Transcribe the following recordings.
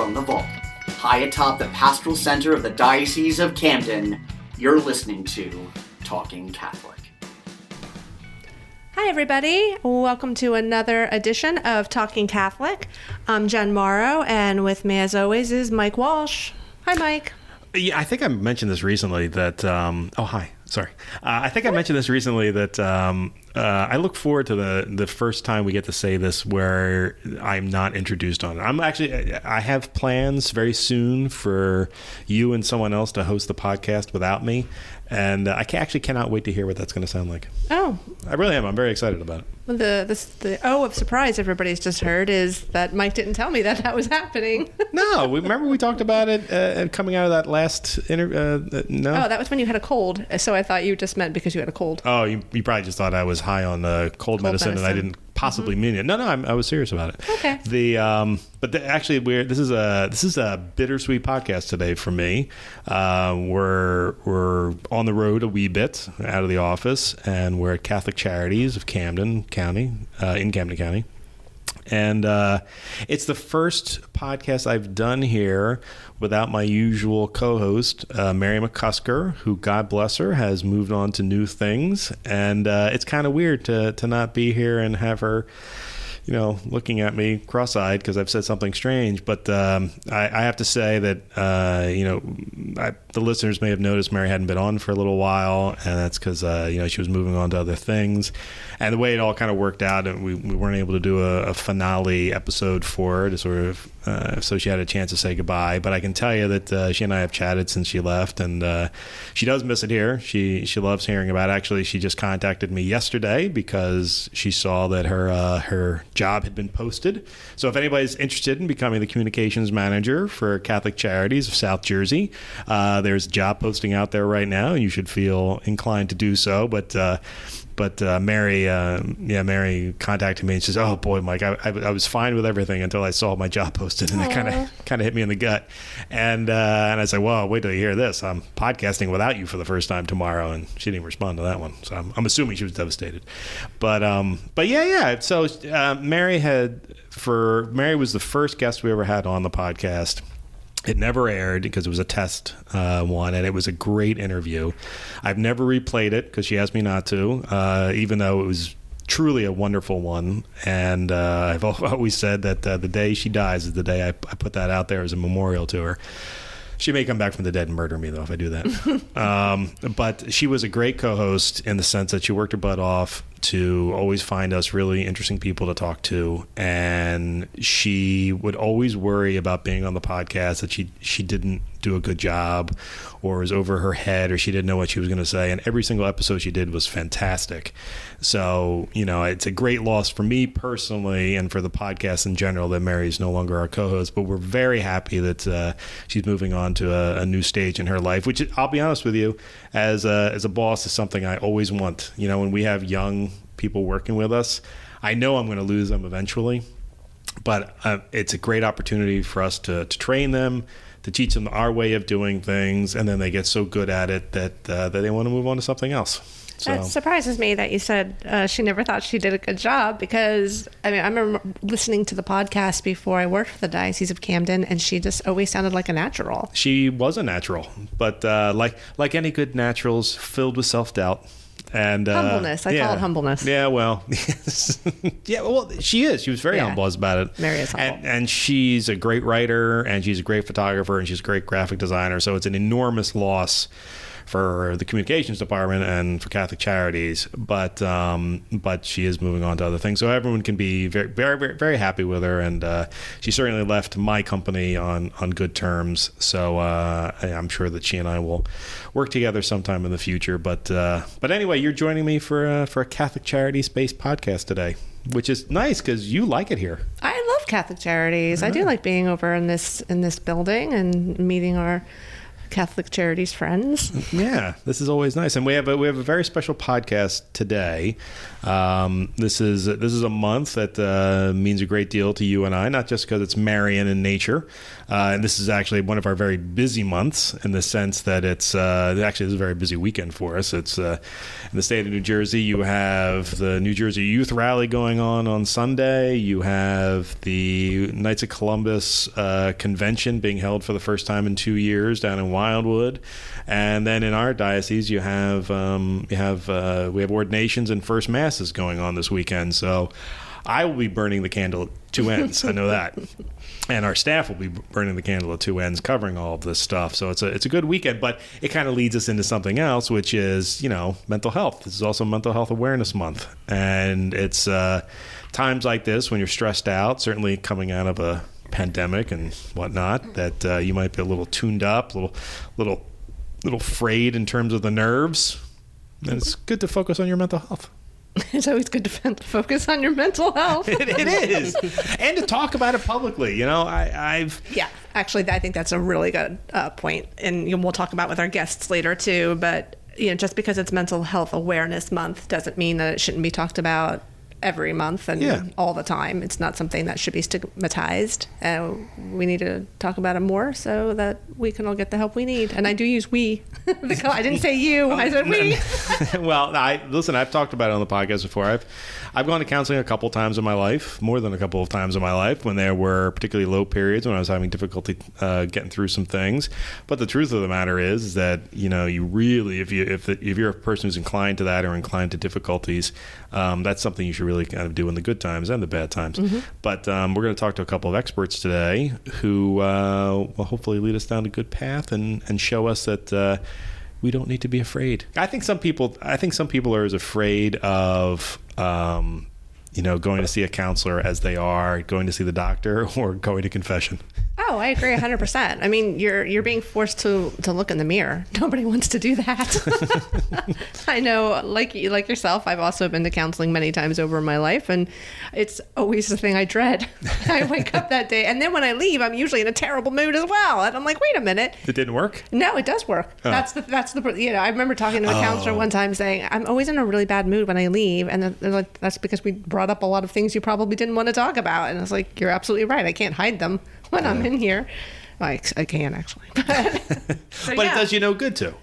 from the vault, high atop the pastoral center of the Diocese of Camden, you're listening to Talking Catholic. Hi, everybody. Welcome to another edition of Talking Catholic. I'm Jen Mauro, and with me, as always, is Mike Walsh. Hi, Mike. Yeah, I think I mentioned this recently that, hi. Sorry. I think I mentioned this recently that I look forward to the first time we get to say this where I'm not introduced on it. I have plans very soon for you and someone else to host the podcast without me. And I cannot wait to hear what that's going to sound like. Oh. I really am. I'm very excited about it. Well, the of surprise everybody's just heard is that Mike didn't tell me that was happening. No, remember we talked about it coming out of that last interview? No? Oh, that was when you had a cold. So I thought you just meant because you had a cold. Oh, you probably just thought I was high on cold medicine and I didn't possibly mean it. No, I was serious about it. Okay. This is a bittersweet podcast today for me. We're on the road a wee bit out of the office, and we're at Catholic Charities of Camden County, in Camden County. And it's the first podcast I've done here without my usual co-host, Mary McCusker, who, God bless her, has moved on to new things. And it's kind of weird to not be here and have her, looking at me cross-eyed because I've said something strange. But I have to say that, the listeners may have noticed Mary hadn't been on for a little while, and that's because, she was moving on to other things. And the way it all kind of worked out, and we weren't able to do a finale episode for her to sort of, so she had a chance to say goodbye. But I can tell you that she and I have chatted since she left, and she does miss it here. She loves hearing about it. Actually, she just contacted me yesterday because she saw that her job had been posted. So if anybody's interested in becoming the communications manager for Catholic Charities of South Jersey, there's a job posting out there right now, and you should feel inclined to do so. But Mary contacted me and says, "Oh boy, Mike, I was fine with everything until I saw my job posted, and it kind of hit me in the gut." And I said, "Well, wait till you hear this. I'm podcasting without you for the first time tomorrow," and she didn't respond to that one. So I'm assuming she was devastated. But yeah. So Mary was the first guest we ever had on the podcast. It never aired because it was a test one, and it was a great interview. I've never replayed it because she asked me not to, even though it was truly a wonderful one. And I've always said that the day she dies is the day I put that out there as a memorial to her. She may come back from the dead and murder me, though, if I do that. But she was a great co-host in the sense that she worked her butt off to always find us really interesting people to talk to. And she would always worry about being on the podcast that she didn't do a good job or was over her head or she didn't know what she was going to say. And every single episode she did was fantastic. So, it's a great loss for me personally and for the podcast in general that Mary's no longer our co-host. But we're very happy that she's moving on to a new stage in her life, which I'll be honest with you, as a boss is something I always want. When we have young people working with us, I know I'm going to lose them eventually, but it's a great opportunity for us to train them, to teach them our way of doing things, and then they get so good at it that they want to move on to something else. So. That surprises me that you said she never thought she did a good job because, I remember listening to the podcast before I worked for the Diocese of Camden, and she just always sounded like a natural. She was a natural, but like any good naturals, filled with self-doubt. And humbleness. I call it humbleness. Yeah, well, yeah, well, she is. She was very humble about it. Mary is humble. And she's a great writer, and she's a great photographer, and she's a great graphic designer. So it's an enormous loss for the communications department and for Catholic Charities, but she is moving on to other things. So everyone can be very, very, very, very happy with her, and she certainly left my company on good terms. So I'm sure that she and I will work together sometime in the future. But anyway, you're joining me for a Catholic Charities-based podcast today, which is nice because you like it here. I love Catholic Charities. I do like being over in this building and meeting our Catholic Charities friends. Yeah, this is always nice, and we have a very special podcast today. This is a month that means a great deal to you and I, not just because it's Marian in nature, and this is actually one of our very busy months in the sense that it's actually this is a very busy weekend for us. It's in the state of New Jersey. You have the New Jersey Youth Rally going on Sunday. You have the Knights of Columbus convention being held for the first time in 2 years down in Wildwood, and then in our diocese we have ordinations and first masses going on this weekend. So I will be burning the candle at two ends. I know that, and our staff will be burning the candle at two ends, covering all of this stuff. So it's a good weekend, but it kind of leads us into something else, which is mental health. This is also Mental Health Awareness Month, and it's times like this when you're stressed out, certainly coming out of a pandemic and whatnot, that you might be a little tuned up, a little frayed in terms of the nerves. And it's good to focus on your mental health. It's always good to focus on your mental health. It is, and to talk about it publicly. I think that's a really good point, and we'll talk about with our guests later too. But just because it's Mental Health Awareness Month doesn't mean that it shouldn't be talked about every month and all the time. It's not something that should be stigmatized. We need to talk about it more so that we can all get the help we need. And I do use we. I didn't say you. I said we. Well, I've talked about it on the podcast before. I've gone to counseling a couple times in my life, more than a couple of times in my life, when there were particularly low periods when I was having difficulty getting through some things. But the truth of the matter is that you really, if you're a person who's inclined to that or inclined to difficulties, that's something you should really kind of do in the good times and the bad times. Mm-hmm. But we're going to talk to a couple of experts today who will hopefully lead us down a good path and show us that we don't need to be afraid. I think some people are as afraid of going to see a counselor as they are going to see the doctor or going to confession. Oh, I agree 100%. I mean, you're being forced to look in the mirror. Nobody wants to do that. I know, like yourself, I've also been to counseling many times over in my life, and it's always the thing I dread. I wake up that day, and then when I leave, I'm usually in a terrible mood as well. And I'm like, wait a minute. It didn't work? No, it does work. Oh. That's the I remember talking to a counselor one time saying, I'm always in a really bad mood when I leave, and they're like, that's because we brought up a lot of things you probably didn't want to talk about. And I was like, you're absolutely right. I can't hide them when I'm in here. I can actually. But it does good too.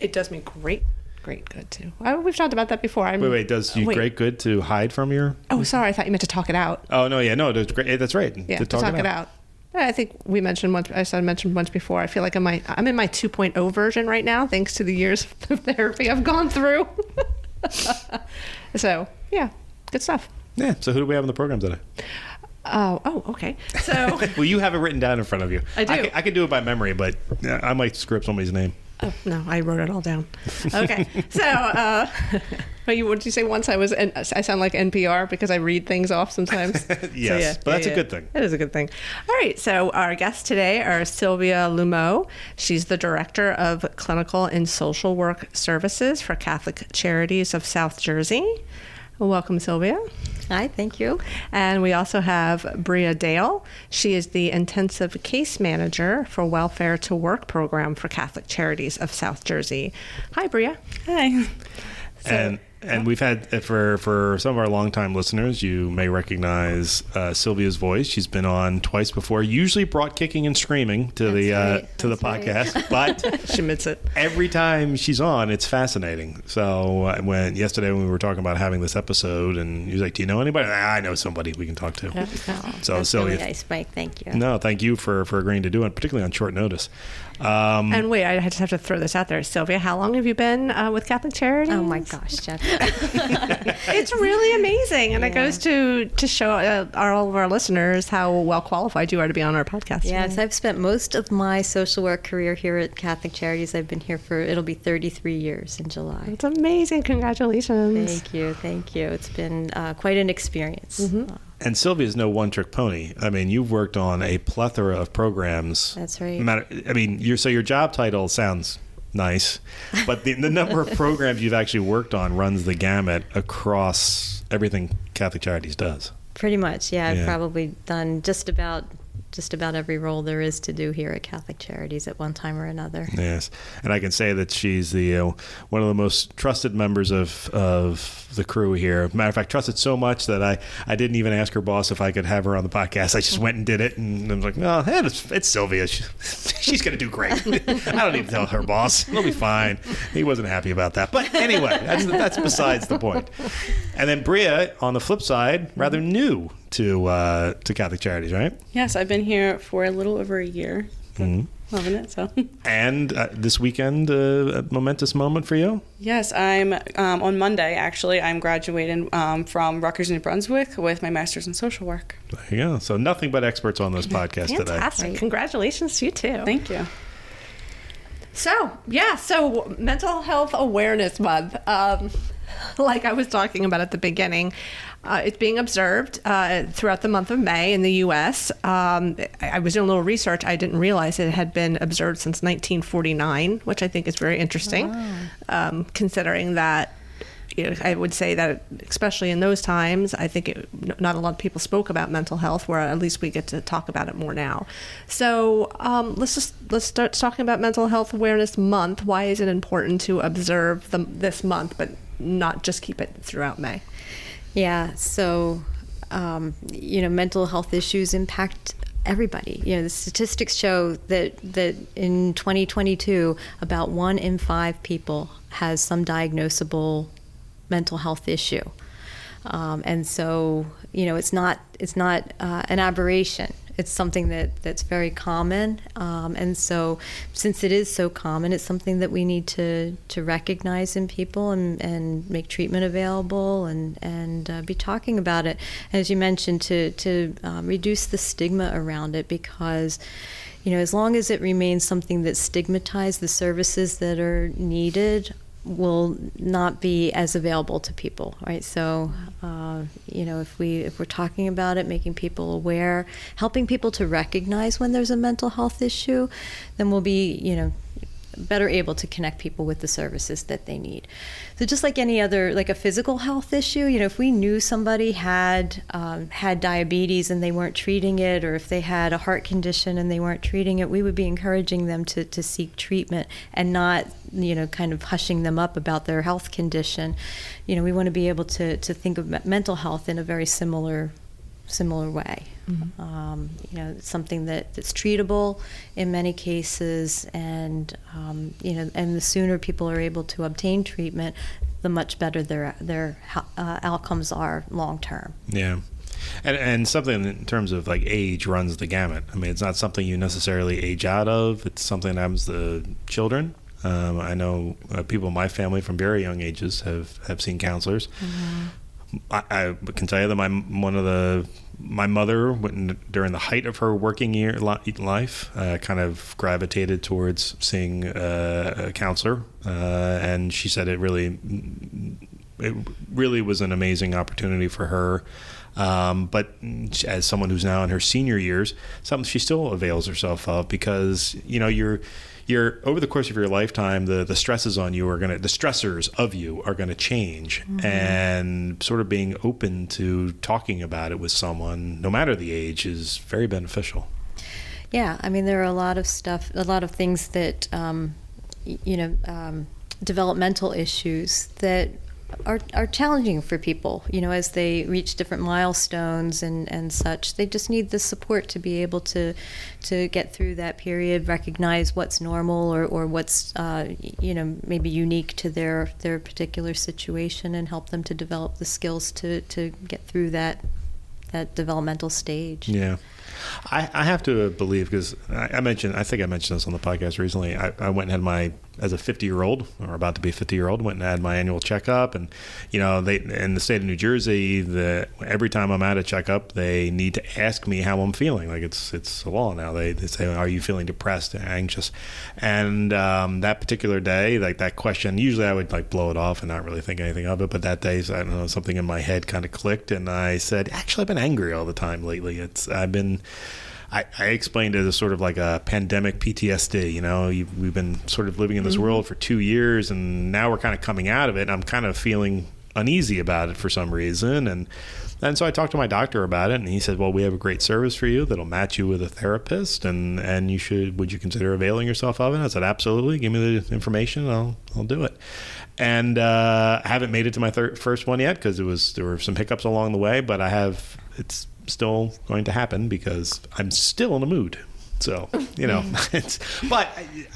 It does me great good too. We've talked about that before. Does you great good to hide from your... Oh, sorry. I thought you meant to talk it out. Oh, no, yeah. No, that's great. That's right. Yeah, to talk it out. I think we mentioned once. I mentioned once before. I feel like I'm in my 2.0 version right now, thanks to the years of therapy I've gone through. So, yeah, good stuff. Yeah. So who do we have on the program today? Oh, okay. So, well, you have it written down in front of you. I do. I can do it by memory, but I might screw up somebody's name. Oh no, I wrote it all down. Okay, so what did you say? Once I sound like NPR because I read things off sometimes. Yes, but that's a good thing. It is a good thing. All right, so our guests today are Sylvia Loumeau. She's the Director of Clinical and Social Work Services for Catholic Charities of South Jersey. Welcome, Sylvia. Hi, thank you. And we also have Breigha Dale. She is the Intensive Case Manager for Welfare to Work program for Catholic Charities of South Jersey. Hi, Breigha. Hi. And we've had, for some of our longtime listeners, you may recognize Sylvia's voice. She's been on twice before, usually brought kicking and screaming to the podcast, but she admits it. Every time she's on, it's fascinating. So yesterday when we were talking about having this episode, and he was like, do you know anybody? I know somebody we can talk to. So Sylvia, really nice, Mike. Thank you. No, thank you for agreeing to do it, particularly on short notice. And wait, I just have to throw this out there. Sylvia, how long have you been with Catholic Charities? Oh my gosh, Jeff. It's really amazing. And it goes to show all of our listeners how well qualified you are to be on our podcast. Yes, I've spent most of my social work career here at Catholic Charities. I've been here it'll be 33 years in July. It's amazing. Congratulations. Thank you. It's been quite an experience. Mm-hmm. And Sylvia's no one-trick pony. I mean, you've worked on a plethora of programs. That's right. I mean, your job title sounds nice, but the number of programs you've actually worked on runs the gamut across everything Catholic Charities does. Pretty much, yeah. I've probably done just about just about every role there is to do here at Catholic Charities at one time or another. Yes, and I can say that she's the one of the most trusted members of the crew here. Matter of fact, trusted so much that I didn't even ask her boss if I could have her on the podcast. I just went and did it, and I was like, "No, it's Sylvia. She's going to do great. I don't need to tell her boss. It'll be fine." He wasn't happy about that, but anyway, that's besides the point. And then Breigha, on the flip side, rather new to Catholic Charities, right? Yes, I've been here for a little over a year. Loving it. So. And this weekend, a momentous moment for you? Yes, I'm on Monday. Actually, I'm graduating from Rutgers, New Brunswick, with my master's in social work. There you go. So nothing but experts on this podcast today. Fantastic! Congratulations to you too. Thank you. So Mental Health Awareness Month. Like I was talking about at the beginning, it's being observed throughout the month of May in the U.S. I was doing a little research. I didn't realize it had been observed since 1949, which I think is very interesting, considering that, I would say that especially in those times, I think not a lot of people spoke about mental health, where at least we get to talk about it more now. So let's start talking about Mental Health Awareness Month. Why is it important to observe this month, but not just keep it throughout May? Yeah, so, mental health issues impact everybody. The statistics show that in 2022, about 1 in 5 people has some diagnosable mental health issue. And so, it's not an aberration. It's something that's very common. And so since it is so common, it's something that we need to recognize in people and make treatment available and be talking about it. And as you mentioned, to reduce the stigma around it, because as long as it remains something that's stigmatized, the services that are needed will not be as available to people, right? So, if we're talking about it, making people aware, helping people to recognize when there's a mental health issue, then we'll be, better able to connect people with the services that they need. So just like any other, like a physical health issue, if we knew somebody had diabetes and they weren't treating it, or if they had a heart condition and they weren't treating it, we would be encouraging them to seek treatment and not, kind of hushing them up about their health condition. We want to be able to think of mental health in a very similar way. Mm-hmm. Something that's treatable in many cases, and and the sooner people are able to obtain treatment, the much better their outcomes are long term. Yeah. And something in terms of like age runs the gamut. I mean, it's not something you necessarily age out of. It's something that happens to children. I know people in my family from very young ages have seen counselors. Mm-hmm. I can tell you that my mother, during the height of her working life, kind of gravitated towards seeing a counselor, and she said it really was an amazing opportunity for her. But as someone who's now in her senior years, something she still avails herself of, because you're over the course of your lifetime, the stresses on you the stressors of you are gonna change. Mm-hmm. And sort of being open to talking about it with someone, no matter the age, is very beneficial. Yeah, I mean, there are a lot of things that developmental issues that are challenging for people, as they reach different milestones and such. They just need the support to be able to get through that period, recognize what's normal or what's maybe unique to their particular situation, and help them to develop the skills to get through that developmental stage. Yeah. I have to believe, because I think I mentioned this on the podcast recently. I went and had as a 50-year-old, or about to be a 50-year-old, went and had my annual checkup. And, they, in the state of New Jersey, every time I'm at a checkup, they need to ask me how I'm feeling. Like it's a law now. They say, are you feeling depressed, anxious? And that particular day, like that question, usually I would like blow it off and not really think anything of it. But that day, I don't know, something in my head kind of clicked. And I said, actually, I've been angry all the time lately. I explained it as sort of like a pandemic PTSD. We've been sort of living in this world for 2 years, and now we're kind of coming out of it. And I'm kind of feeling uneasy about it for some reason. And so I talked to my doctor about it, and he said, well, we have a great service for you that'll match you with a therapist, and would you consider availing yourself of it? I said, absolutely. Give me the information, and I'll do it. And I haven't made it to my first one yet because there were some hiccups along the way, but it's still going to happen because I'm still in a mood. So, but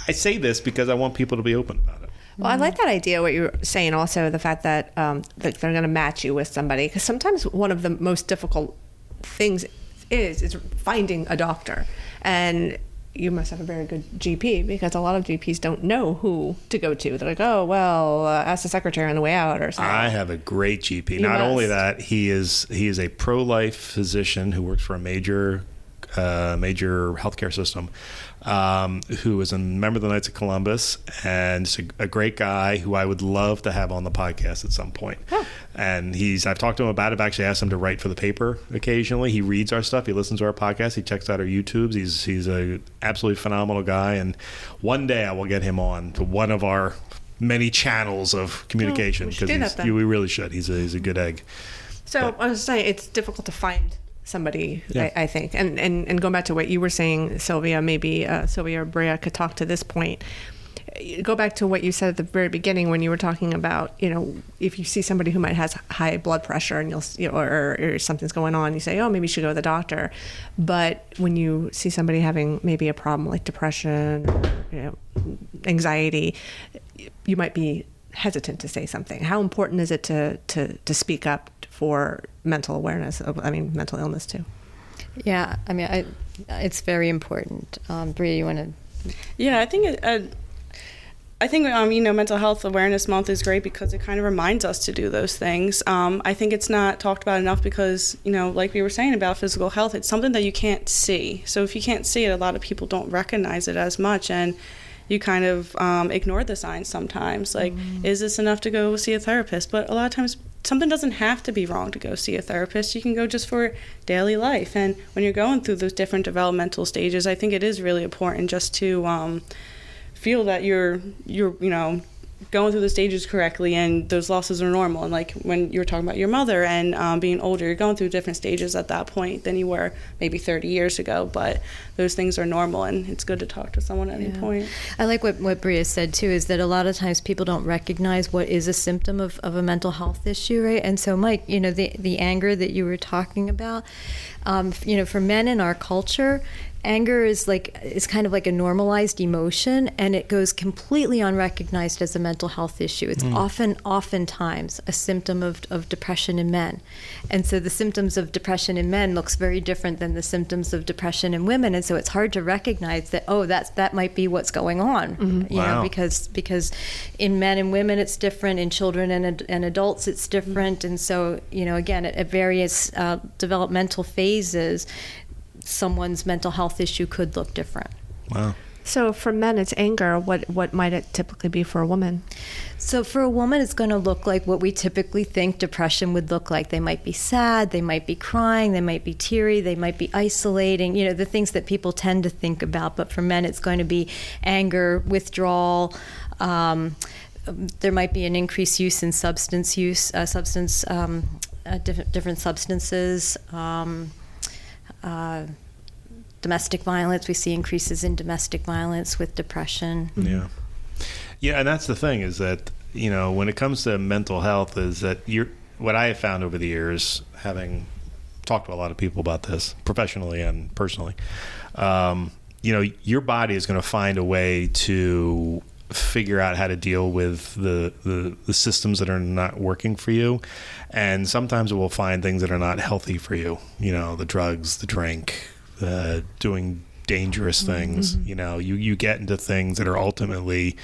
I say this because I want people to be open about it. Well, I like that idea, what you were saying also, the fact that they're going to match you with somebody. Because sometimes one of the most difficult things is finding a doctor. And you must have a very good GP because a lot of GPs don't know who to go to. They're like, oh, well, ask the secretary on the way out or something. I have a great GP. Not only that, he is a pro-life physician who works for a major healthcare system, who is a member of the Knights of Columbus, and is a great guy who I would love to have on the podcast at some point. Oh. And I've talked to him about it. I've actually asked him to write for the paper occasionally. He reads our stuff. He listens to our podcast. He checks out our YouTubes. He's a absolutely phenomenal guy. And one day I will get him on to one of our many channels of communication because we really should. He's a good egg. So I was saying it's difficult to find somebody, yeah. I think. And going back to what you were saying, Sylvia, maybe Sylvia or Breigha could talk to this point. Go back to what you said at the very beginning when you were talking about, if you see somebody who might has high blood pressure and or something's going on, you say, oh, maybe you should go to the doctor. But when you see somebody having maybe a problem like depression, or, anxiety, you might be hesitant to say something. How important is it to speak up for mental mental illness too? Yeah, it's very important. Breigha, you want to? Yeah, I think Mental Health Awareness Month is great because it kind of reminds us to do those things. I think it's not talked about enough because, like we were saying about physical health, it's something that you can't see. So if you can't see it, a lot of people don't recognize it as much, and you kind of ignore the signs sometimes. Like, is this enough to go see a therapist? But a lot of times, something doesn't have to be wrong to go see a therapist. You can go just for daily life. And when you're going through those different developmental stages, I think it is really important just to feel that you're going through the stages correctly and those losses are normal. And like when you were talking about your mother and being older, you're going through different stages at that point than you were maybe 30 years ago, but those things are normal and it's good to talk to someone at any point. I like what Breigha said too, is that a lot of times people don't recognize what is a symptom of a mental health issue, right? And so Mike, the anger that you were talking about, for men in our culture, anger is kind of like a normalized emotion, and it goes completely unrecognized as a mental health issue. It's oftentimes a symptom of depression in men. And so the symptoms of depression in men looks very different than the symptoms of depression in women. And so it's hard to recognize that, that might be what's going on, because in men and women it's different, in children and adults it's different. And so, again, at various developmental phases, someone's mental health issue could look different. Wow. So for men, it's anger. What might it typically be for a woman? So for a woman, it's going to look like what we typically think depression would look like. They might be sad, they might be crying, they might be teary, they might be isolating, the things that people tend to think about. But for men, it's going to be anger, withdrawal. There might be an increased use in different substances. Domestic violence, we see increases in domestic violence with depression. Yeah, and that's the thing, is that when it comes to mental health, is that what I have found over the years, having talked to a lot of people about this professionally and personally, your body is going to find a way to figure out how to deal with the systems that are not working for you, and sometimes it will find things that are not healthy for you, the drugs, the drink, doing dangerous things. You get into things that are ultimately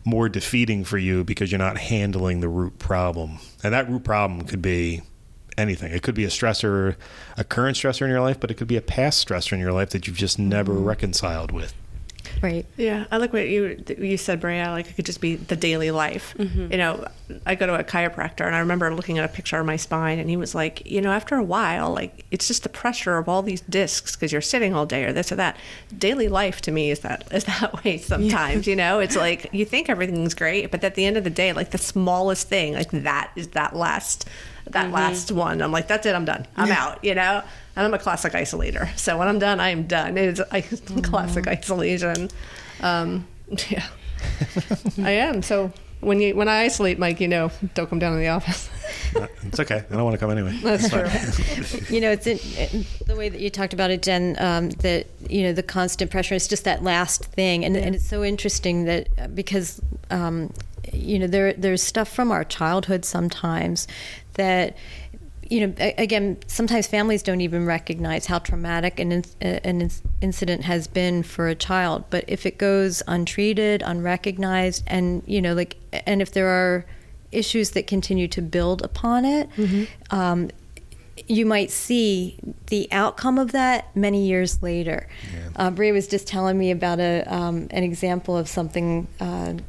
more defeating for you because you're not handling the root problem. And that root problem could be anything. It could be a stressor, a current stressor in your life, but it could be a past stressor in your life that you've just never reconciled with. Right. Yeah, I like what you said, Breigha. Like it could just be the daily life. You know, I go to a chiropractor, and I remember looking at a picture of my spine, and he was like, you know, after a while, like it's just the pressure of all these discs because you're sitting all day or this or that. Daily life to me is that way sometimes. You know, it's like you think everything's great, but at the end of the day, like the smallest thing, like that is that last one. I'm like, that's it. I'm done. I'm out. You know. And I'm a classic isolator. So when I'm done, I am done. It's classic isolation. Yeah, I am. So when I isolate, Mike, you know, don't come down to the office. It's okay. I don't want to come anyway. That's true. You know, it's the way that you talked about it, Jen, that, you know, the constant pressure is just that last thing. And it's so interesting that because, you know, there's stuff from our childhood sometimes that, you know, again, sometimes families don't even recognize how traumatic an incident has been for a child. But if it goes untreated, unrecognized, and, you know, like, and if there are issues that continue to build upon it, you might see the outcome of that many years later. Yeah. Breigha was just telling me about an example of something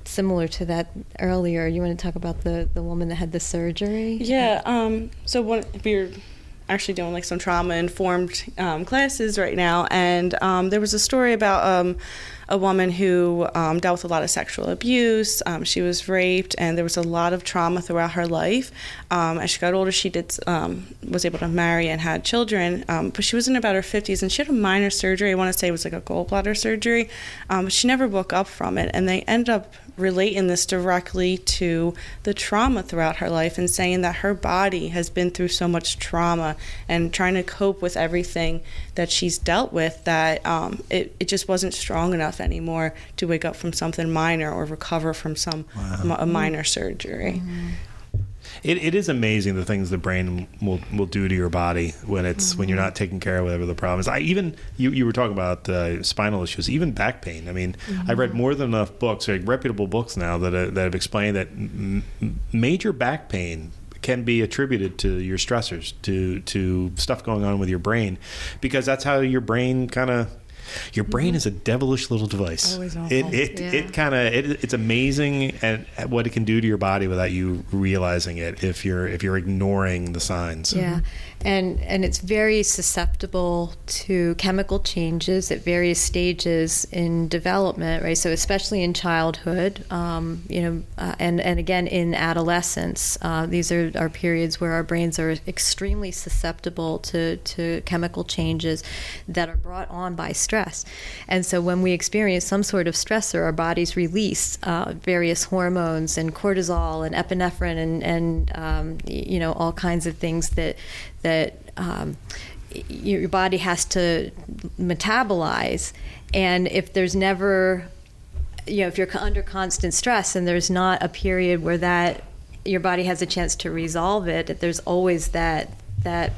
similar to that earlier. You want to talk about the woman that had the surgery? Yeah. So we're actually doing like some trauma-informed classes right now, and there was a story about a woman who dealt with a lot of sexual abuse. She was raped, and there was a lot of trauma throughout her life. As she got older, she was able to marry and had children, but she was in about her 50s, and she had a minor surgery. I want to say it was like a gallbladder surgery, but she never woke up from it, and they ended up relating this directly to the trauma throughout her life and saying that her body has been through so much trauma and trying to cope with everything that she's dealt with that it just wasn't strong enough anymore to wake up from something minor or recover from a minor surgery. Mm-hmm. It is amazing the things the brain will do to your body when you're not taking care of whatever the problem is. You were talking about spinal issues, even back pain. I mean, I've read more than enough books, like reputable books now, that have explained that major back pain can be attributed to your stressors, to stuff going on with your brain, because that's how your brain your brain is a devilish little device. Always awful. It's amazing at what it can do to your body without you realizing it if you're ignoring the signs. Yeah. And it's very susceptible to chemical changes at various stages in development, right? So especially in childhood, and again in adolescence, these are periods where our brains are extremely susceptible to chemical changes that are brought on by stress. And so when we experience some sort of stressor, our bodies release various hormones and cortisol and epinephrine and all kinds of things that your body has to metabolize. And if there's never, if you're under constant stress and there's not a period where your body has a chance to resolve it, that there's always that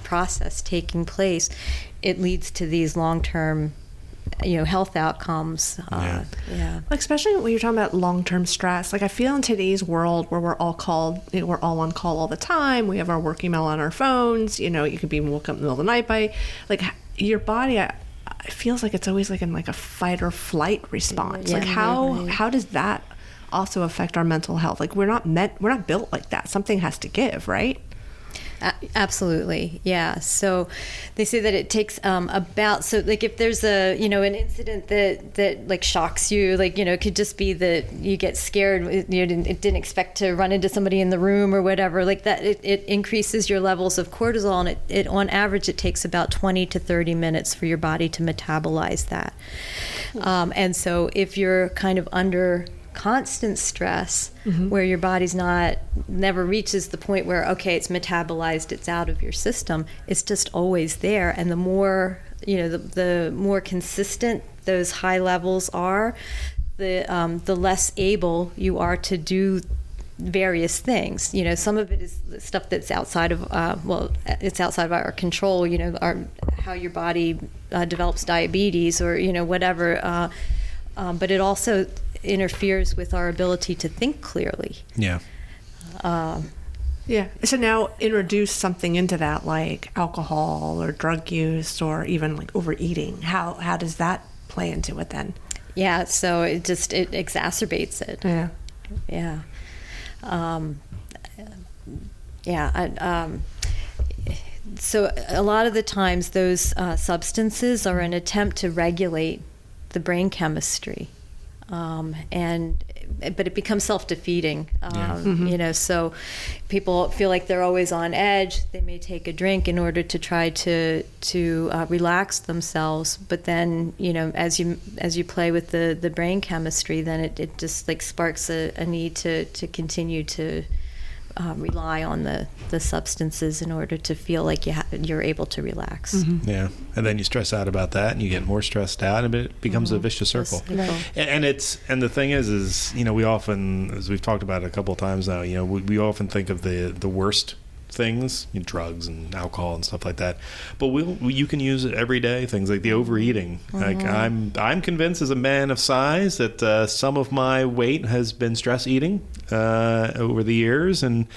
process taking place, it leads to these long-term health outcomes. Like especially when you're talking about long-term stress, like I feel in today's world where we're all on call all the time, we have our work email on our phones, you could be woke up in the middle of the night by, like, your body, it feels like it's always like in like a fight or flight response. Yeah, like how does that also affect our mental health? Like we're not built like that. Something has to give, right? Absolutely, yeah. So they say that it takes if there's an incident that like shocks you, like it could just be that you get scared, you didn't expect to run into somebody in the room or whatever, like that. It increases your levels of cortisol, and it on average it takes about 20 to 30 minutes for your body to metabolize that. And so if you're kind of under constant stress, where your body's never reaches the point where, okay, it's metabolized, it's out of your system, it's just always there. And the more, the more consistent those high levels are, the less able you are to do various things. Some of it is stuff that's outside of, it's outside of our control, how your body develops diabetes or, whatever. But it also interferes with our ability to think clearly. Yeah. So now introduce something into that, like alcohol or drug use or even like overeating. How does that play into it then? Yeah, so it exacerbates it. Yeah. Yeah. So a lot of the times those substances are an attempt to regulate the brain chemistry, but it becomes self-defeating. So people feel like they're always on edge. They may take a drink in order to try to relax themselves, but then as you play with the brain chemistry, then it just like sparks a need to continue to rely on the substances in order to feel like you're able to relax. Mm-hmm. Yeah, and then you stress out about that, and you get more stressed out, and it becomes a vicious circle. And the thing is we often, as we've talked about it a couple of times now, we often think of the worst things, drugs and alcohol and stuff like that, but you can use it every day. Things like the overeating. Like I'm convinced as a man of size that some of my weight has been stress eating over the years, and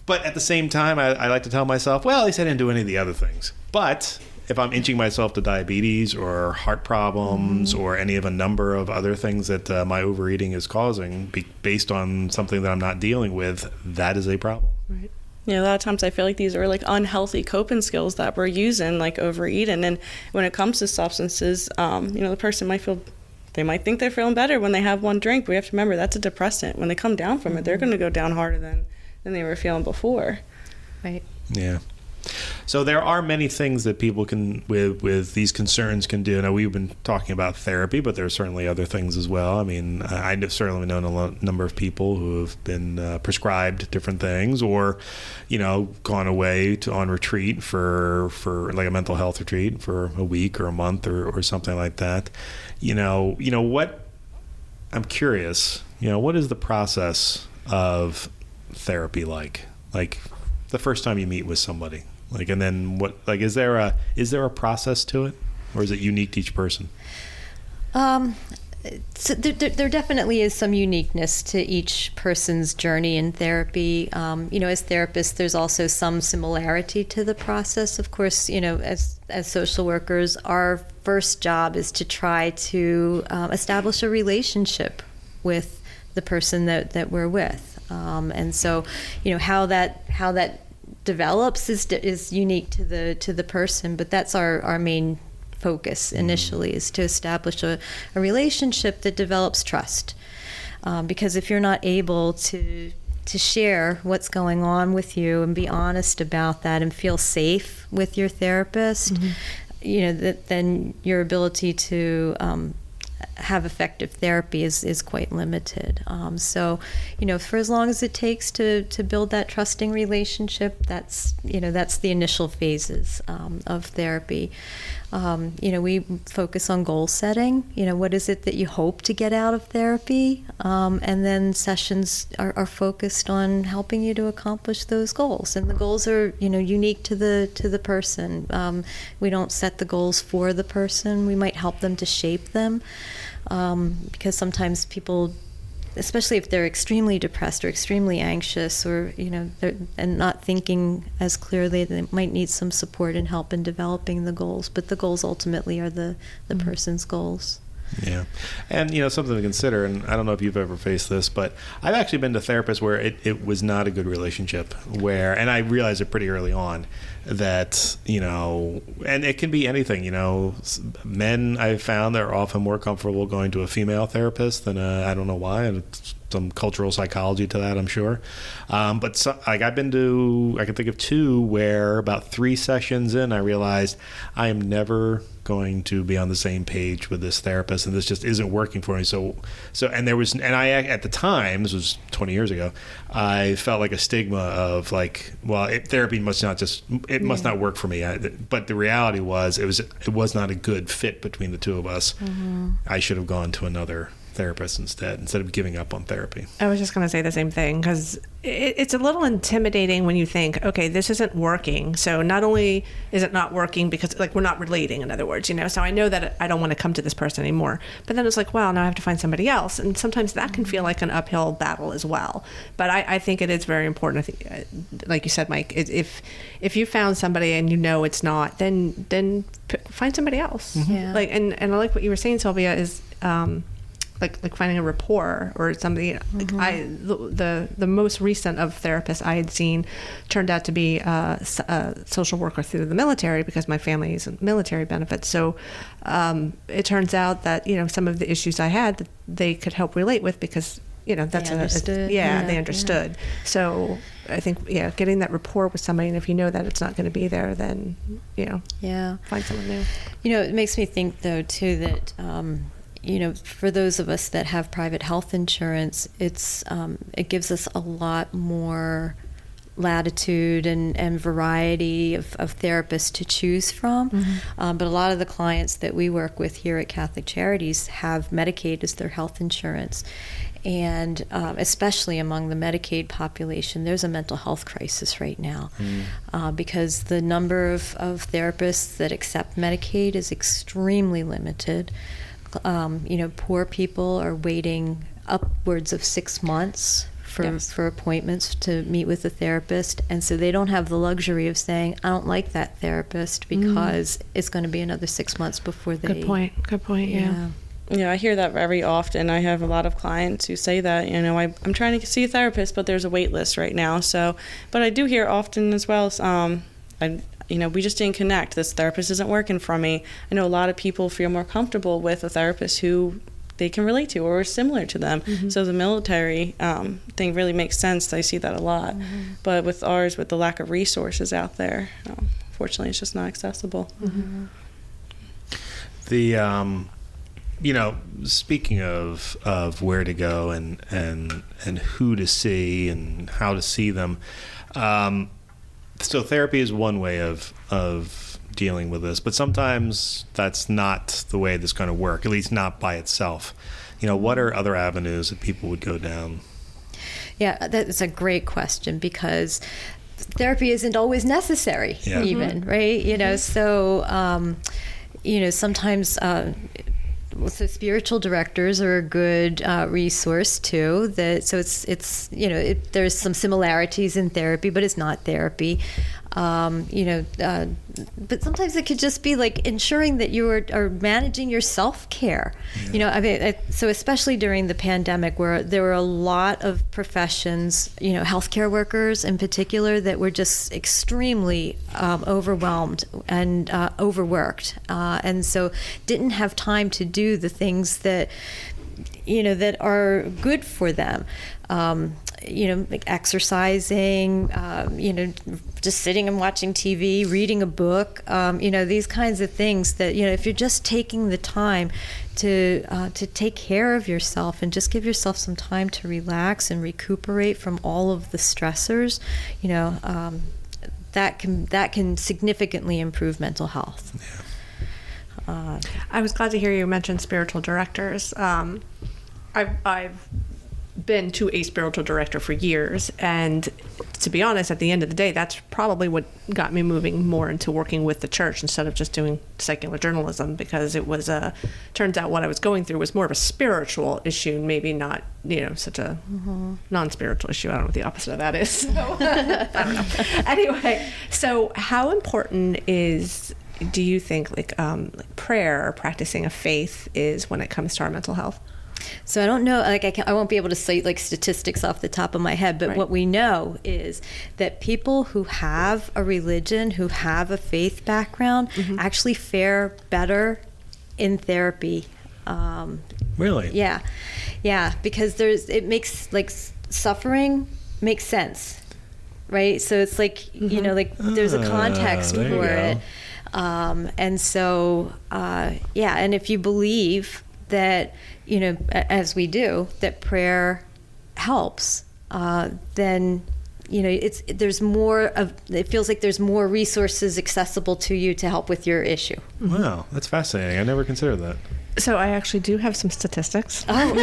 but at the same time I like to tell myself, well, at least I didn't do any of the other things. But if I'm inching myself to diabetes or heart problems or any of a number of other things that my overeating is causing based on something that I'm not dealing with, that is a problem. Right. Yeah, a lot of times I feel like these are like unhealthy coping skills that we're using, like overeating. And when it comes to substances, the person they might think they're feeling better when they have one drink. But we have to remember that's a depressant. When they come down from it, they're going to go down harder than they were feeling before. Right. Yeah. So there are many things that people can, with these concerns, can do. Now, we've been talking about therapy, but there are certainly other things as well. I mean, I've certainly known a number of people who have been prescribed different things, or, gone away on retreat for like a mental health retreat for a week or a month or something like that. What? I'm curious. What is the process of therapy like? Like the first time you meet with somebody. Like, and then what? Like, is there a process to it, or is it unique to each person? So there definitely is some uniqueness to each person's journey in therapy. As therapists, there's also some similarity to the process. Of course, as social workers, our first job is to try to establish a relationship with the person that we're with, and so how that develops is unique to the person, but that's our main focus initially, is to establish a relationship that develops trust, because if you're not able to share what's going on with you and be honest about that and feel safe with your therapist, then your ability to have effective therapy is quite limited. So, for as long as it takes to build that trusting relationship, that's the initial phases of therapy. We focus on goal setting. What is it that you hope to get out of therapy? And then sessions are focused on helping you to accomplish those goals. And the goals are, unique to the person. We don't set the goals for the person. We might help them to shape them. Because sometimes people, especially if they're extremely depressed or extremely anxious, or and not thinking as clearly, they might need some support and help in developing the goals. But the goals ultimately are the person's goals. Yeah. And, something to consider, and I don't know if you've ever faced this, but I've actually been to therapists where it was not a good relationship, and I realized it pretty early on that, and it can be anything, men I've found that are often more comfortable going to a female therapist than I don't know why. It's some cultural psychology to that, I'm sure. But I can think of two where about 3 sessions in, I realized I am never going to be on the same page with this therapist, and this just isn't working for me. So I at the time, this was 20 years ago, I felt like a stigma of like, well, therapy must not work for me. But the reality was, it was not a good fit between the two of us. Mm-hmm. I should have gone to another therapists instead of giving up on therapy. I was just going to say the same thing, because it's a little intimidating when you think, okay, this isn't working. So not only is it not working because like we're not relating, in other words, so I know that I don't want to come to this person anymore. But then it's like, well, now I have to find somebody else. And sometimes that can feel like an uphill battle as well. But I think it is very important. I think, like you said, Mike, if you found somebody and it's not, then find somebody else. Mm-hmm. Yeah. Like, and I like what you were saying, Sylvia, is like finding a rapport or somebody. Mm-hmm. The most recent of therapists I had seen turned out to be a social worker through the military, because my family is military benefits. So it turns out that some of the issues I had that they could help relate with, because that's they understood. They understood. Yeah. So I think getting that rapport with somebody, and if you know that it's not going to be there, then find someone new. It makes me think though too that for those of us that have private health insurance, it gives us a lot more latitude and variety of therapists to choose from. Mm-hmm. But a lot of the clients that we work with here at Catholic Charities have Medicaid as their health insurance. And especially among the Medicaid population, there's a mental health crisis right now, because the number of therapists that accept Medicaid is extremely limited. Poor people are waiting upwards of 6 months for appointments to meet with a therapist, and so they don't have the luxury of saying, I don't like that therapist, because it's going to be another 6 months before they... Good point. Yeah, I hear that very often. I have a lot of clients who say that, I'm trying to see a therapist, but there's a wait list right now. So, but I do hear often as well, we just didn't connect. This therapist isn't working for me. I know a lot of people feel more comfortable with a therapist who they can relate to or is similar to them. Mm-hmm. So the military thing really makes sense. I see that a lot. Mm-hmm. But with ours, with the lack of resources out there, unfortunately, it's just not accessible. Mm-hmm. Speaking of where to go and who to see and how to see them, so therapy is one way of dealing with this, but sometimes that's not the way that's going to work, at least not by itself. What are other avenues that people would go down? Yeah, that's a great question, because therapy isn't always necessary, even, right? So, sometimes... So spiritual directors are a good resource too. There's some similarities in therapy, but it's not therapy. But sometimes it could just be like ensuring that you are managing your self-care. Yeah. So especially during the pandemic, where there were a lot of professions, healthcare workers in particular, that were just extremely overwhelmed and overworked, and so didn't have time to do the things that that are good for them. Like exercising, just sitting and watching TV, reading a book, these kinds of things that, if you're just taking the time to take care of yourself and just give yourself some time to relax and recuperate from all of the stressors, that can significantly improve mental health. Yeah. I was glad to hear you mention spiritual directors. I've been to a spiritual director for years, and to be honest, at the end of the day, that's probably what got me moving more into working with the church instead of just doing secular journalism, because it was turns out what I was going through was more of a spiritual issue, maybe not such a non-spiritual issue. I don't know what the opposite of that is, so I don't know. Anyway, so how important do you think like prayer or practicing a faith is when it comes to our mental health? So I don't know, I won't be able to cite like statistics off the top of my head, but what we know is that people who have a religion, who have a faith background, actually fare better in therapy. Really? Yeah, because it makes like suffering makes sense, right? So it's like there's a context for it, and so and if you believe that, as we do, that prayer helps, then, there's more of, it feels like there's more resources accessible to you to help with your issue. Wow, that's fascinating. I never considered that. So I actually do have some statistics. Oh, okay.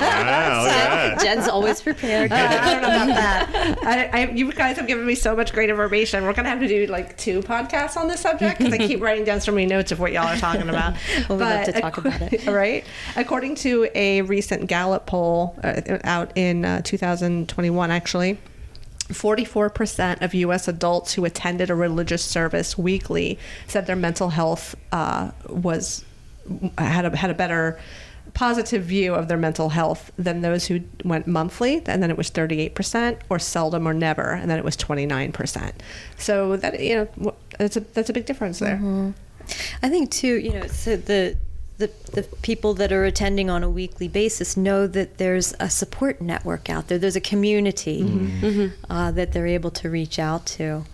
Wow, look at that. Jen's always prepared. I don't know about that. You guys have given me so much great information. We're going to have to do like 2 podcasts on this subject because I keep writing down so many notes of what y'all are talking about. Well, we'd love to talk about it. Right? According to a recent Gallup poll out in 2021, actually, 44% of U.S. adults who attended a religious service weekly said their mental health had a better positive view of their mental health than those who went monthly, and then it was 38%, or seldom or never, and then it was 29%. So that that's a big difference there. Mm-hmm. I think too, so the people that are attending on a weekly basis know that there's a support network out there. There's a community that they're able to reach out to.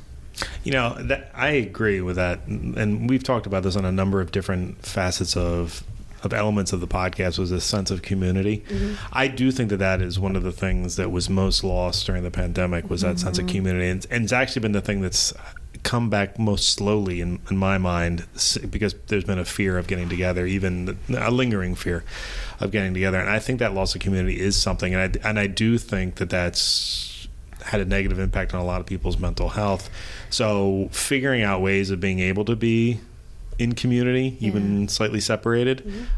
I agree with that, and we've talked about this on a number of different facets of elements of the podcast, was this sense of community. I do think that is one of the things that was most lost during the pandemic, was that sense of community, and it's actually been the thing that's come back most slowly in my mind, because there's been a fear of getting together, even a lingering fear of getting together, and I think that loss of community is something, and I do think that's had a negative impact on a lot of people's mental health. So figuring out ways of being able to be in community, even slightly separated,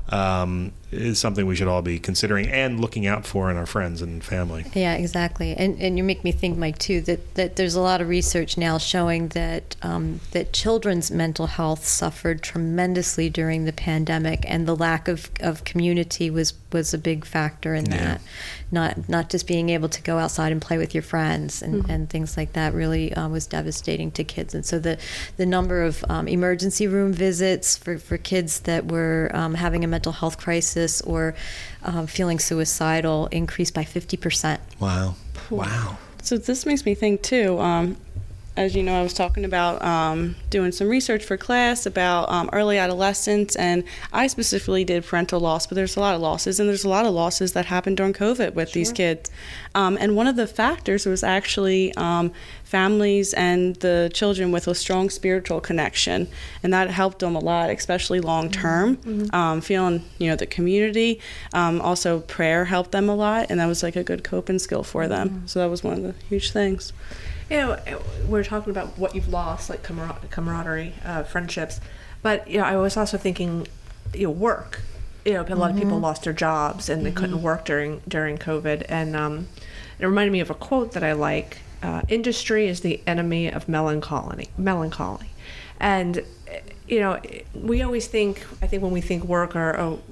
is something we should all be considering and looking out for in our friends and family. Yeah, exactly. And you make me think, Mike, too, that there's a lot of research now showing that that children's mental health suffered tremendously during the pandemic, and the lack of community was a big factor in that. Not just being able to go outside and play with your friends and things like that really was devastating to kids. And so the number of emergency room visits for kids that were having a mental health crisis or feeling suicidal increased by 50%. Wow. So this makes me think too, as you know, I was talking about doing some research for class about early adolescence, and I specifically did parental loss, but there's a lot of losses, and there's a lot of losses that happened during COVID with these kids. And one of the factors was actually families and the children with a strong spiritual connection, and that helped them a lot, especially long term. Feeling, the community. Also, prayer helped them a lot, and that was like a good coping skill for them. So that was one of the huge things. We're talking about what you've lost, like camaraderie, friendships, but I was also thinking, work. A lot of people lost their jobs and they couldn't work during COVID, and it reminded me of a quote that I like: "Industry is the enemy of melancholy." And we always think, I think when we think work,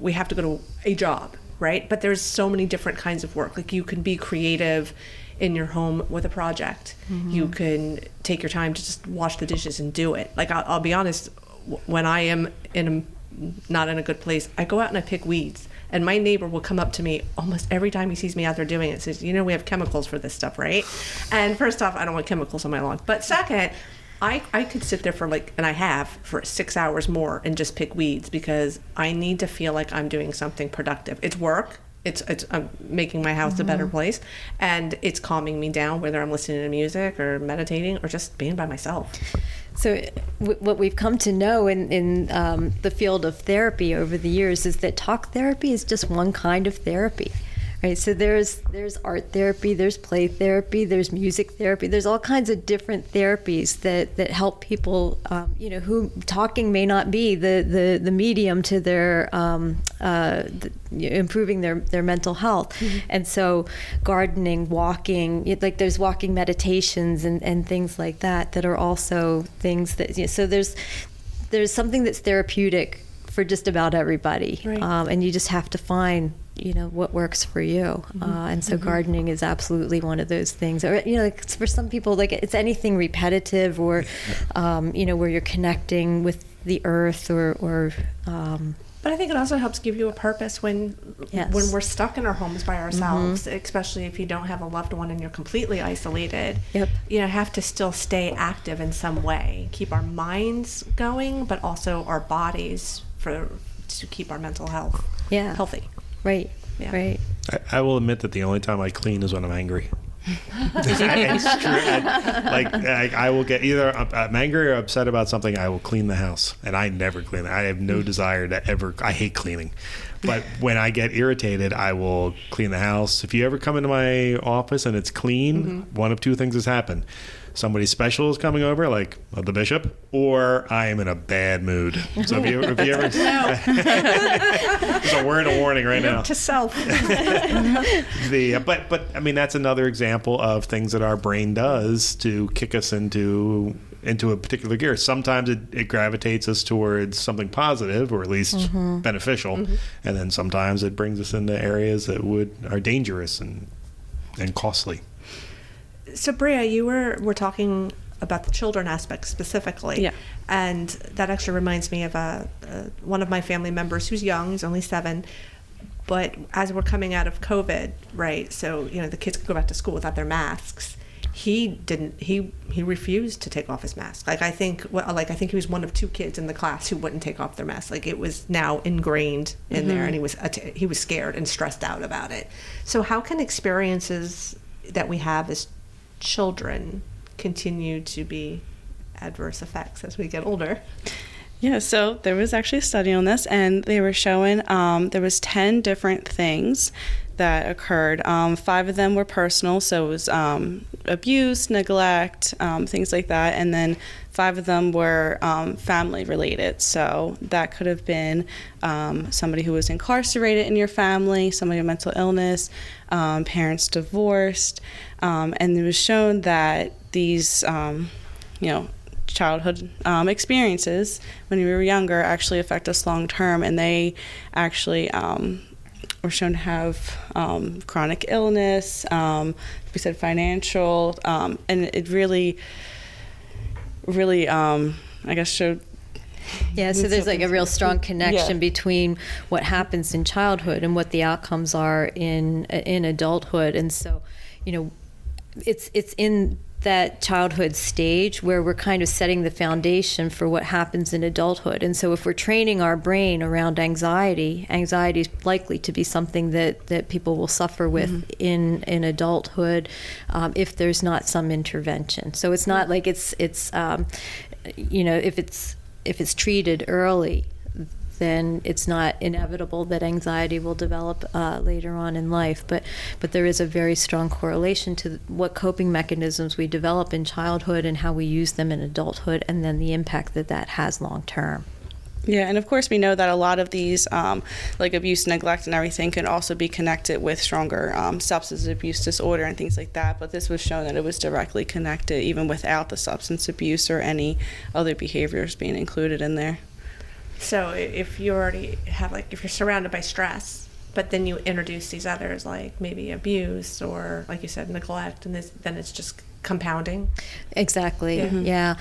we have to go to a job, right? But there's so many different kinds of work. Like, you can be creative in your home with a project. You can take your time to just wash the dishes and do it. Like, I'll be honest, when I am not in a good place, I go out and I pick weeds. And my neighbor will come up to me almost every time he sees me out there doing it, says, we have chemicals for this stuff, right? And first off, I don't want chemicals on my lawn. But second, I could sit there and I have for 6 hours more and just pick weeds, because I need to feel like I'm doing something productive. It's work. It's making my house a better place, and it's calming me down, whether I'm listening to music or meditating or just being by myself. So what we've come to know in the field of therapy over the years is that talk therapy is just one kind of therapy. Right, so there's art therapy, there's play therapy, there's music therapy, there's all kinds of different therapies that help people, who talking may not be the medium to their improving their mental health. And so gardening, walking, like there's walking meditations and things like that are also things that, so there's something that's therapeutic for just about everybody. Right. And you just have to find what works for you. And so gardening is absolutely one of those things. Or, for some people, like, it's anything repetitive or, where you're connecting with the earth or but I think it also helps give you a purpose when we're stuck in our homes by ourselves, especially if you don't have a loved one and you're completely isolated. Yep. Have to still stay active in some way, keep our minds going, but also our bodies to keep our mental health healthy. Right. Yeah. Right. I will admit that the only time I clean is when I'm angry. It's true. Like I will get either I'm angry or upset about something. I will clean the house, and I never clean it. I have no desire to ever. I hate cleaning, but when I get irritated, I will clean the house. If you ever come into my office and it's clean, one of two things has happened. Somebody special is coming over, like the bishop, or I am in a bad mood. So if you ever, there's a word of warning right now. To self. But I mean, that's another example of things that our brain does to kick us into a particular gear. Sometimes it gravitates us towards something positive, or at least beneficial, and then sometimes it brings us into areas that are dangerous and costly. So, Breigha, you were talking about the children aspect specifically. Yeah. And that actually reminds me of one of my family members who's young, he's only 7. But as we're coming out of COVID, right, so, the kids could go back to school without their masks. He refused to take off his mask. I think he was one of 2 kids in the class who wouldn't take off their mask. Like, it was now ingrained in there, and he was scared and stressed out about it. So how can experiences that we have as children continue to be adverse effects as we get older? Yeah, so there was actually a study on this, and they were showing there was 10 different things that occurred. 5 of them were personal, so it was abuse, neglect, things like that, and then 5 of them were family related. So that could have been somebody who was incarcerated in your family, somebody with mental illness, parents divorced, and it was shown that these, childhood experiences when we were younger actually affect us long term, and they actually were shown to have chronic illness, we said financial, and it really, I guess showed. Yeah, so there's like a real strong connection between what happens in childhood and what the outcomes are in adulthood, and so, it's in that childhood stage where we're kind of setting the foundation for what happens in adulthood. And so if we're training our brain around anxiety is likely to be something that people will suffer with in adulthood if there's not some intervention. So it's not like it's if it's treated early, then it's not inevitable that anxiety will develop later on in life. But there is a very strong correlation to what coping mechanisms we develop in childhood and how we use them in adulthood, and then the impact that has long term. Yeah, and of course we know that a lot of these, like abuse, neglect, and everything can also be connected with stronger substance abuse disorder and things like that. But this was shown that it was directly connected even without the substance abuse or any other behaviors being included in there. So if you already have, if you're surrounded by stress, but then you introduce these others, like maybe abuse or, like you said, neglect, and then it's just compounding. Exactly. Yeah.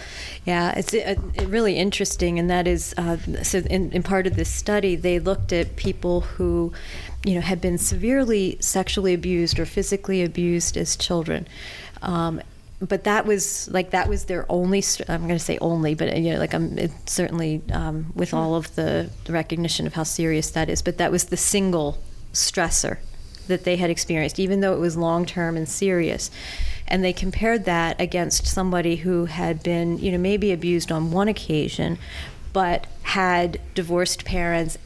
It's really interesting, and that is so. In part of this study, they looked at people who, had been severely sexually abused or physically abused as children. But that was their only. I'm going to say only, but it's certainly with all of the recognition of how serious that is. But that was the single stressor that they had experienced, even though it was long term and serious. And they compared that against somebody who had been, maybe abused on one occasion, but had divorced parents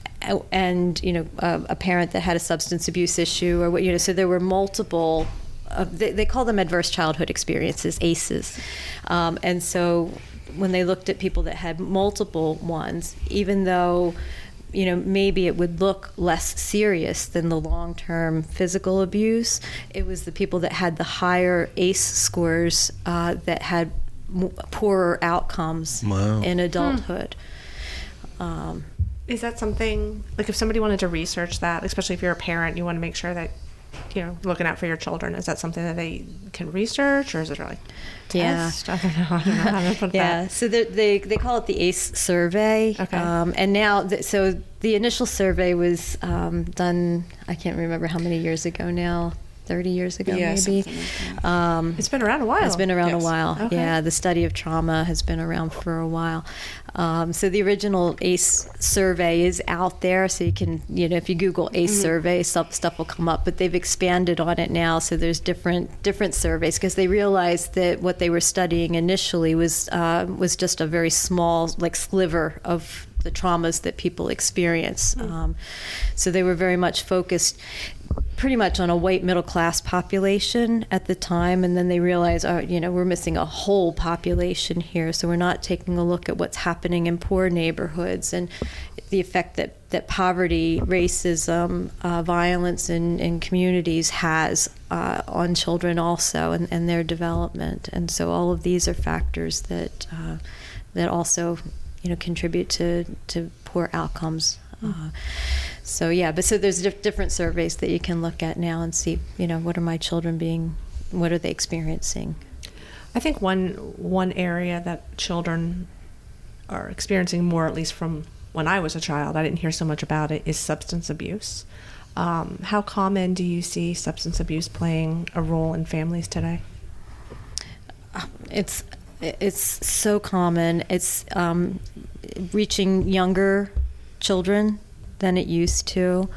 and a parent that had a substance abuse issue, or so there were multiple. They call them adverse childhood experiences, ACEs. And so when they looked at people that had multiple ones, even though, maybe it would look less serious than the long-term physical abuse, it was the people that had the higher ACE scores that had poorer outcomes in adulthood. Is that something, if somebody wanted to research that, especially if you're a parent, you want to make sure that looking out for your children, is that something that they can research, or is it test? I don't know how to put that. So they call it the ACE survey. Okay. And now, so the initial survey was done, I can't remember how many years ago now, 30 years ago, Yeah, maybe. something like that. It's been around a while. It's been around a while. Okay. Yeah, the study of trauma has been around for a while. So the original ACE survey is out there. So you can, if you Google ACE survey, stuff will come up. But they've expanded on it now. So there's different surveys because they realized that what they were studying initially was just a very small, sliver of the traumas that people experience. So they were very much focused pretty much on a white middle class population at the time, and then they realized, we're missing a whole population here, so we're not taking a look at what's happening in poor neighborhoods and the effect that poverty, racism, violence in communities has on children also and their development. And so all of these are factors that also contribute to poor outcomes. So there's different surveys that you can look at now and see, what are my children what are they experiencing? I think one area that children are experiencing more, at least from when I was a child, I didn't hear so much about it, is substance abuse. How common do you see substance abuse playing a role in families today? It's so common. It's reaching younger children than it used to.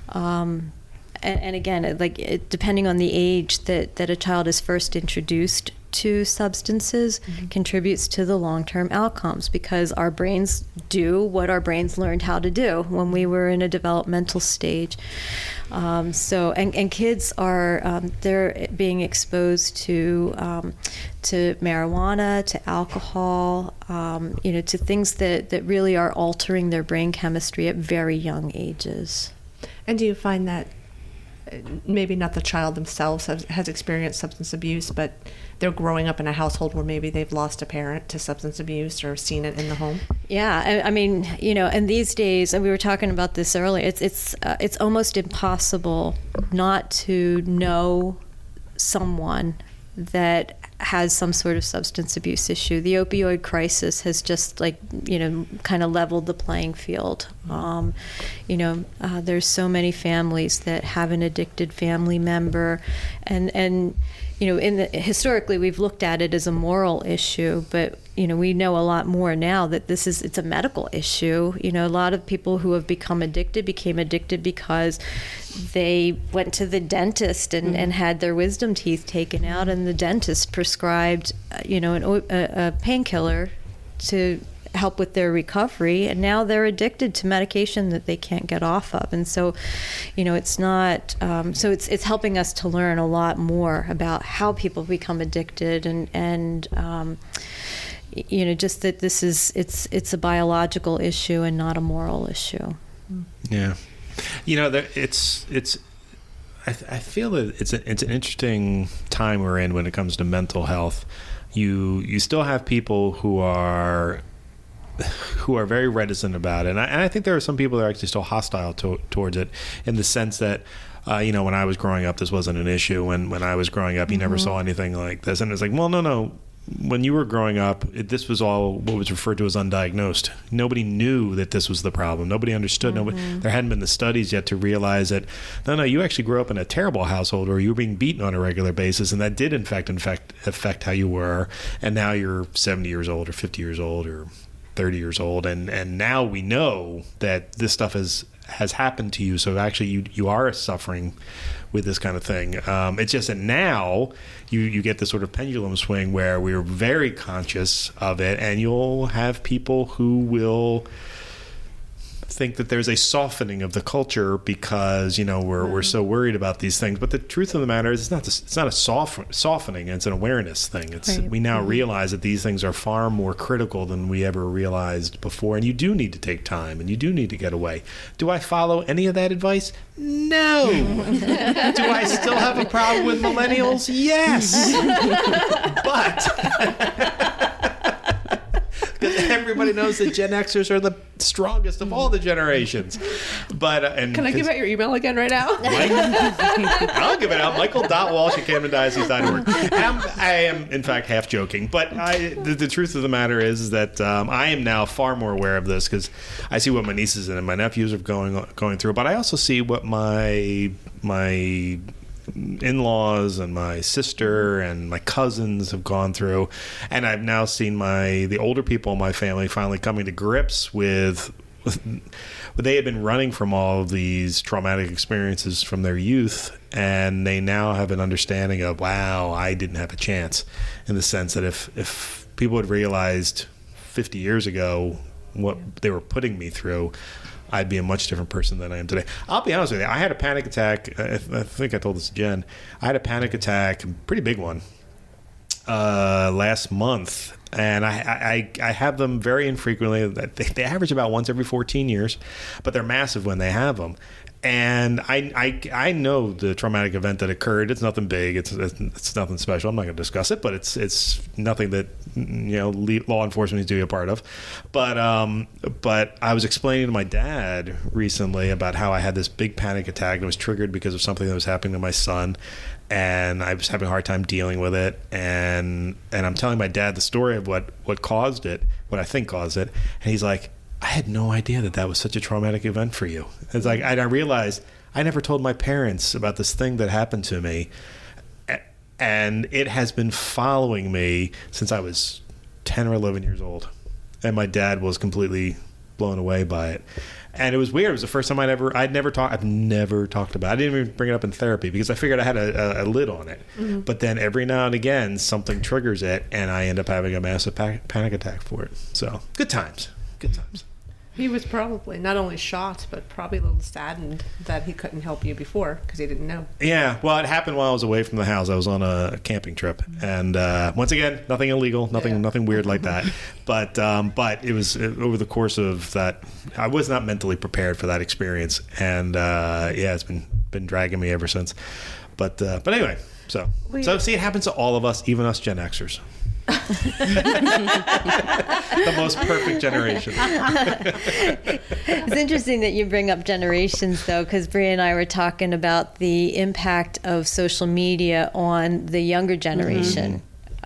And again, depending on the age that a child is first introduced to substances contributes to the long-term outcomes, because our brains do what our brains learned how to do when we were in a developmental stage. And kids are they're being exposed to marijuana, to alcohol, to things that really are altering their brain chemistry at very young ages. And do you find that maybe not the child themselves has experienced substance abuse, but they're growing up in a household where maybe they've lost a parent to substance abuse or seen it in the home? Yeah, I mean, and these days, and we were talking about this earlier, it's almost impossible not to know someone that has some sort of substance abuse issue. The opioid crisis has just kind of leveled the playing field. There's so many families that have an addicted family member, and historically we've looked at it as a moral issue, but we know a lot more now that it's a medical issue. A lot of people who have became addicted because they went to the dentist and had their wisdom teeth taken out, and the dentist prescribed a painkiller to help with their recovery, and now they're addicted to medication that they can't get off of. And so it's not it's helping us to learn a lot more about how people become addicted, and just that it's a biological issue and not a moral issue. Yeah. I feel that it's an interesting time we're in when it comes to mental health. You still have people who are very reticent about it, and I think there are some people that are actually still hostile towards it, in the sense that when I was growing up, this wasn't an issue. When I was growing up, you never saw anything like this, and it's like, well, no. When you were growing up, this was all what was referred to as undiagnosed. Nobody knew that this was the problem. Nobody understood. There hadn't been the studies yet to realize that, no, you actually grew up in a terrible household where you were being beaten on a regular basis, and that did, in fact, affect how you were. And now you're 70 years old or 50 years old or 30 years old, and now we know that this stuff has happened to you. So actually, you are suffering with this kind of thing. It's just that now you get this sort of pendulum swing where we're very conscious of it, and you'll have people who will think that there's a softening of the culture because we're so worried about these things. But the truth of the matter is, it's not a softening. It's an awareness thing. We now realize that these things are far more critical than we ever realized before, and you do need to take time, and you do need to get away. Do I follow any of that advice? No. Do I still have a problem with millennials? Yes. But because everybody knows that Gen Xers are the strongest of all the generations. But can I give out your email again right now? I'll give it out. Michael.Walsh@CamdenDiocese.org. I am, in fact, half joking. But the truth of the matter is that I am now far more aware of this, because I see what my nieces and my nephews are going through. But I also see what my in-laws and my sister and my cousins have gone through, and I've now seen the older people in my family finally coming to grips with they had been running from all of these traumatic experiences from their youth, and they now have an understanding of, wow, I didn't have a chance, in the sense that if people had realized 50 years ago what they were putting me through, I'd be a much different person than I am today. I'll be honest with you. I had a panic attack. I think I told this to Jen. I had a panic attack, a pretty big one, last month. And I have them very infrequently. They average about once every 14 years, but they're massive when they have them. And I know the traumatic event that occurred. It's nothing big. It's nothing special. I'm not going to discuss it, but it's nothing that law enforcement needs to be a part of. But I was explaining to my dad recently about how I had this big panic attack and it was triggered because of something that was happening to my son, and I was having a hard time dealing with it. And I'm telling my dad the story of what caused it, what I think caused it, and he's like, I had no idea that was such a traumatic event for you. It's like, I realized I never told my parents about this thing that happened to me. And it has been following me since I was 10 or 11 years old. And my dad was completely blown away by it. And it was weird. It was the first time I've never talked about it. I didn't even bring it up in therapy because I figured I had a lid on it. Mm-hmm. But then every now and again, something triggers it and I end up having a massive panic attack for it. So good times. Good times. He was probably not only shocked, but probably a little saddened that he couldn't help you before because he didn't know. Yeah, well, it happened while I was away from the house. I was on a camping trip, and once again, nothing illegal, nothing weird like that. But it was over the course of that. I was not mentally prepared for that experience, and it's been dragging me ever since. But anyway, so see, it happens to all of us, even us Gen Xers. The most perfect generation. It's interesting that you bring up generations, though, because Breigha and I were talking about the impact of social media on the younger generation.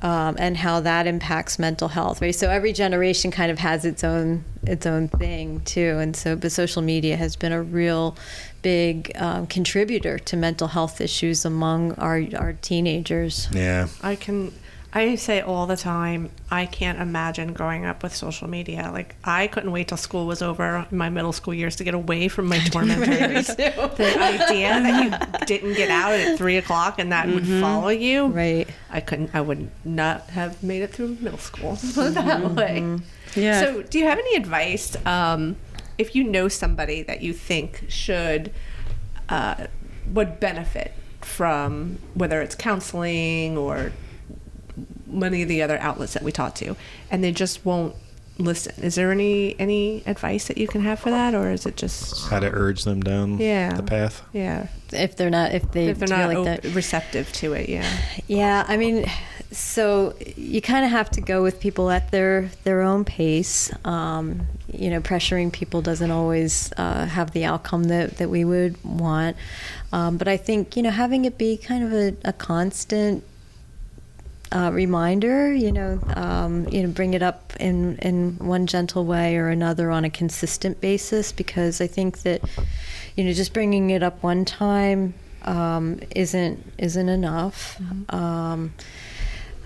Mm-hmm. And how that impacts mental health, right? So every generation kind of has its own thing too, and so but social media has been a real big contributor to mental health issues among our teenagers. Yeah, I say all the time, I can't imagine growing up with social media. Like, I couldn't wait till school was over in my middle school years to get away from my tormentors. The idea that you didn't get out at 3:00 and that would follow you. Right. I would not have made it through middle school that way. Yeah. So do you have any advice, if you know somebody that you think would benefit from, whether it's counseling or many of the other outlets that we talk to, and they just won't listen? Is there any advice that you can have for that, or is it just how to urge them down the path? Yeah, if they're not receptive to it. Yeah. I mean, so you kind of have to go with people at their own pace. Pressuring people doesn't always have the outcome that we would want. But I think having it be kind of a constant reminder, bring it up in one gentle way or another on a consistent basis, because I think that, just bringing it up one time isn't enough. Mm-hmm.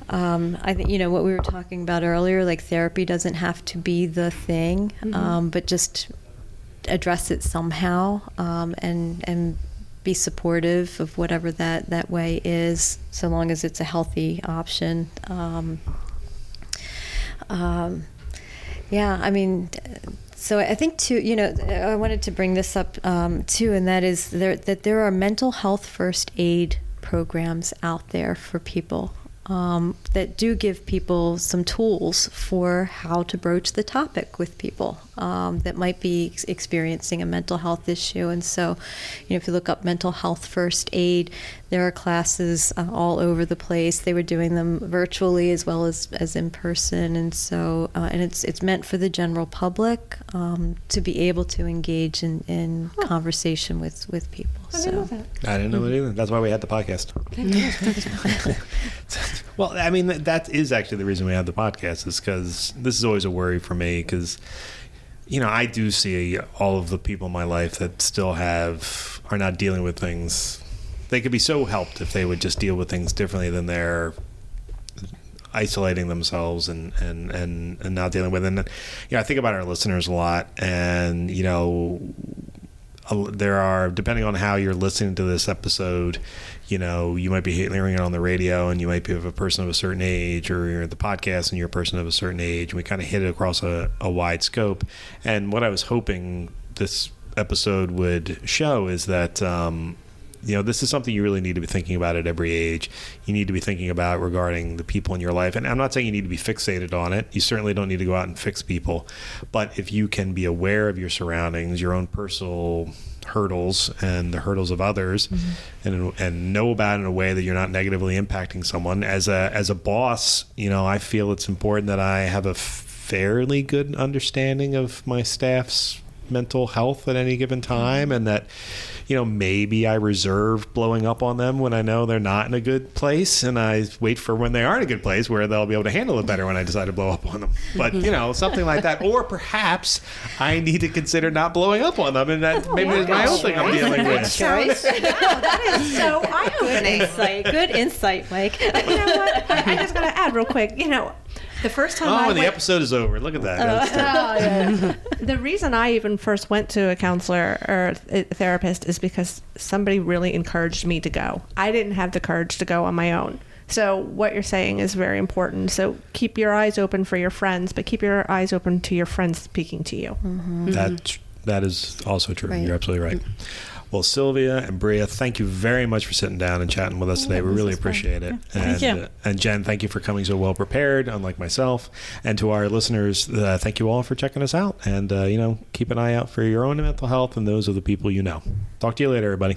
I think, what we were talking about earlier, like therapy doesn't have to be the thing, but just address it somehow, and be supportive of whatever that way is, so long as it's a healthy option. So I think too, I wanted to bring this up too, and that is that there are mental health first aid programs out there for people. That do give people some tools for how to broach the topic with people that might be experiencing a mental health issue. And so, if you look up mental health first aid, there are classes all over the place. They were doing them virtually as well as in person. And so, and it's meant for the general public to be able to engage in conversation with people. I didn't know that. I didn't know it either. That's why we had the podcast. Well, I mean, that is actually the reason we have the podcast, is because this is always a worry for me, because, I do see all of the people in my life that still are not dealing with things they could be so helped if they would just deal with things differently than they're isolating themselves and not dealing with it. And I think about our listeners a lot, and there are, depending on how you're listening to this episode, you might be hearing it on the radio and you might be of a person of a certain age, or you're at the podcast and you're a person of a certain age. And we kind of hit it across a wide scope. And what I was hoping this episode would show is that this is something you really need to be thinking about at every age. You need to be thinking about regarding the people in your life. And I'm not saying you need to be fixated on it. You certainly don't need to go out and fix people. But if you can be aware of your surroundings, your own personal hurdles and the hurdles of others, and know about it in a way that you're not negatively impacting someone. As a boss, I feel it's important that I have a fairly good understanding of my staff's mental health at any given time, and that maybe I reserve blowing up on them when I know they're not in a good place, and I wait for when they are in a good place where they'll be able to handle it better when I decide to blow up on them. But something like that. Or perhaps I need to consider not blowing up on them, and that maybe is my own thing I'm dealing with. Choice. That is so eye-opening. Good insight, Mike. You know what? I just got to add real quick. The first time the episode is over. Look at that. The reason I even first went to a counselor or a therapist is because somebody really encouraged me to go. I didn't have the courage to go on my own. So what you're saying is very important. So keep your eyes open for your friends, but keep your eyes open to your friends speaking to you. Mm-hmm. That is also true. Right. You're absolutely right. Well, Sylvia and Breigha, thank you very much for sitting down and chatting with us today. We really appreciate it. Yeah. Thank you. And Jen, thank you for coming so well prepared, unlike myself. And to our listeners, thank you all for checking us out. And, keep an eye out for your own mental health and those of the people you know. Talk to you later, everybody.